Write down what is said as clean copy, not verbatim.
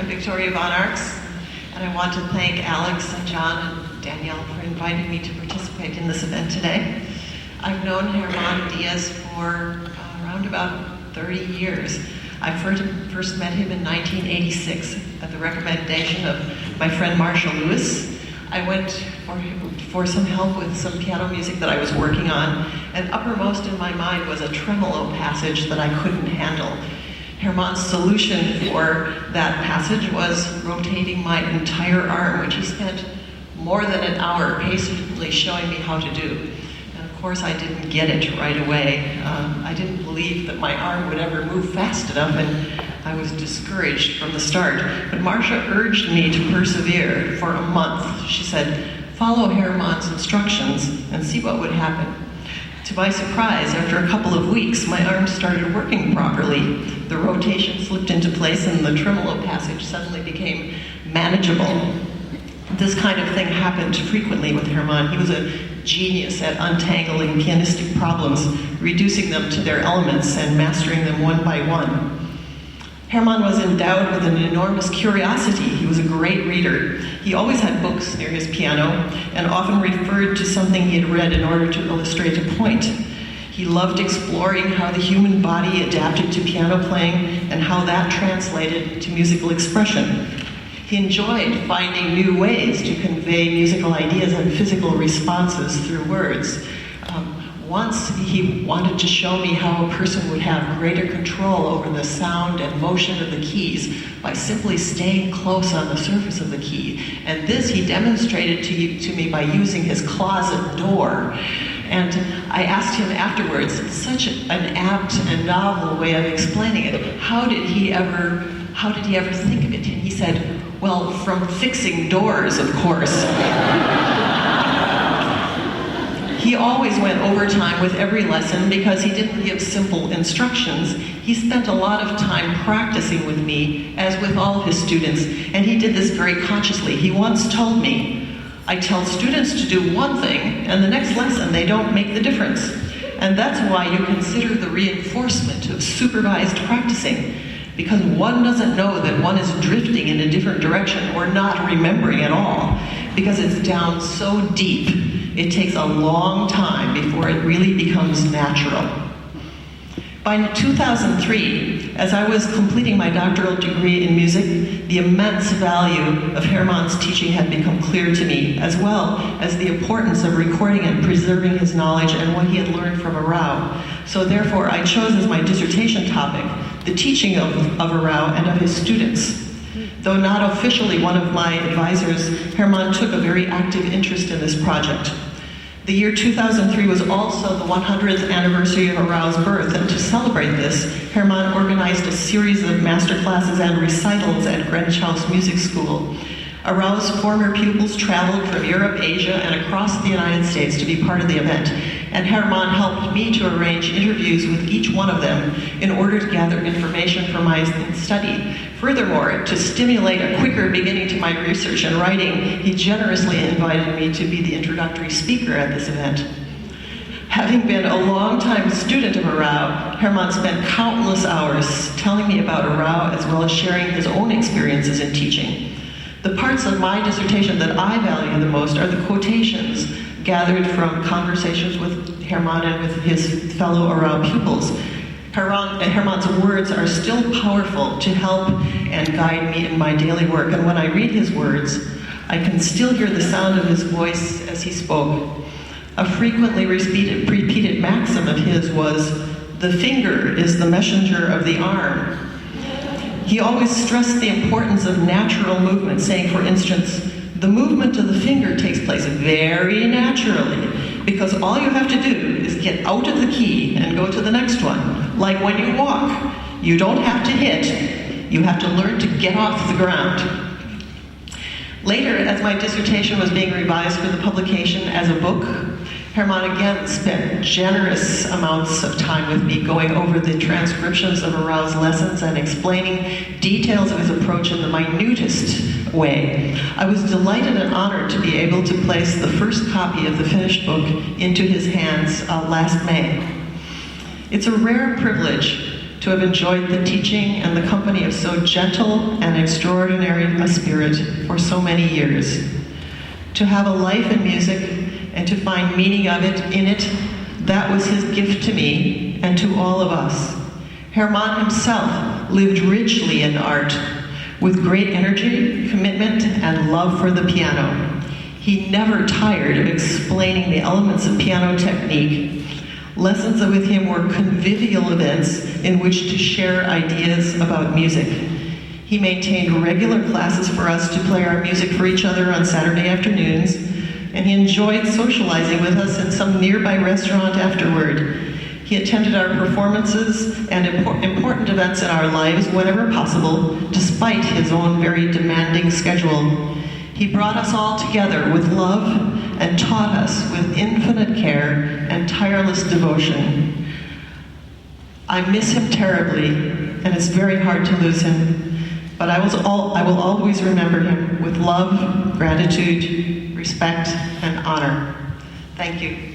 I'm Victoria Von Arx, and I want to thank Alex and John and Danielle for inviting me to participate in this event today. I've known Herman Diez for around about 30 years. I first met him in 1986 at the recommendation of my friend Marshall Lewis. I went for some help with some piano music that I was working on, and uppermost in my mind was a tremolo passage that I couldn't handle. Herman's solution for that passage was rotating my entire arm, which he spent more than an hour patiently showing me how to do. And of course, I didn't get it right away. I didn't believe that my arm would ever move fast enough, and I was discouraged from the start. But Marcia urged me to persevere for a month. She said, follow Herman's instructions and see what would happen. To my surprise, after a couple of weeks, my arm started working properly. The rotation slipped into place and the tremolo passage suddenly became manageable. This kind of thing happened frequently with Herman. He was a genius at untangling pianistic problems, reducing them to their elements and mastering them one by one. Herman was endowed with an enormous curiosity. He was a great reader. He always had books near his piano and often referred to something he had read in order to illustrate a point. He loved exploring how the human body adapted to piano playing and how that translated to musical expression. He enjoyed finding new ways to convey musical ideas and physical responses through words. Once he wanted to show me how a person would have greater control over the sound and motion of the keys by simply staying close on the surface of the key. And this he demonstrated to me by using his closet door. And I asked him afterwards, such an apt and novel way of explaining it, how did he ever think of it? And he said, well, from fixing doors, of course. He always went overtime with every lesson because he didn't give simple instructions. He spent a lot of time practicing with me, as with all of his students, and he did this very consciously. He once told me, I tell students to do one thing, and the next lesson they don't make the difference. And that's why you consider the reinforcement of supervised practicing, because one doesn't know that one is drifting in a different direction or not remembering at all, because it's down so deep. It takes a long time before it really becomes natural. By 2003, as I was completing my doctoral degree in music, the immense value of Herman's teaching had become clear to me, as well as the importance of recording and preserving his knowledge and what he had learned from Arau. So therefore, I chose as my dissertation topic the teaching of Arau and of his students. Though not officially one of my advisors, Herman took a very active interest in this project. The year 2003 was also the 100th anniversary of Arau's birth, and to celebrate this, Herman organized a series of master classes and recitals at Greenwich House Music School. Arau's former pupils traveled from Europe, Asia, and across the United States to be part of the event, and Herman helped me to arrange interviews with each one of them in order to gather information for my study. Furthermore, to stimulate a quicker beginning to my research and writing, he generously invited me to be the introductory speaker at this event. Having been a longtime student of Arau, Herman spent countless hours telling me about Arau as well as sharing his own experiences in teaching. The parts of my dissertation that I value the most are the quotations gathered from conversations with Herman and with his fellow Arau pupils. Herman's words are still powerful to help and guide me in my daily work, and when I read his words, I can still hear the sound of his voice as he spoke. A frequently repeated maxim of his was, "The finger is the messenger of the arm." He always stressed the importance of natural movement, saying, for instance, the movement of the finger takes place very naturally, because all you have to do is get out of the key and go to the next one. Like when you walk, you don't have to hit, you have to learn to get off the ground. Later, as my dissertation was being revised for the publication as a book, Herman again spent generous amounts of time with me going over the transcriptions of Arau's lessons and explaining details of his approach in the minutest way. I was delighted and honored to be able to place the first copy of the finished book into his hands last May. It's a rare privilege to have enjoyed the teaching and the company of so gentle and extraordinary a spirit for so many years. To have a life in music and to find meaning of it in it, that was his gift to me and to all of us. Herman himself lived richly in art, with great energy, commitment, and love for the piano. He never tired of explaining the elements of piano technique. Lessons with him were convivial events in which to share ideas about music. He maintained regular classes for us to play our music for each other on Saturday afternoons, and he enjoyed socializing with us in some nearby restaurant afterward. He attended our performances and important events in our lives whenever possible, despite his own very demanding schedule. He brought us all together with love and taught us with infinite care and tireless devotion. I miss him terribly, and it's very hard to lose him, but I will always remember him with love, gratitude, respect, and honor. Thank you.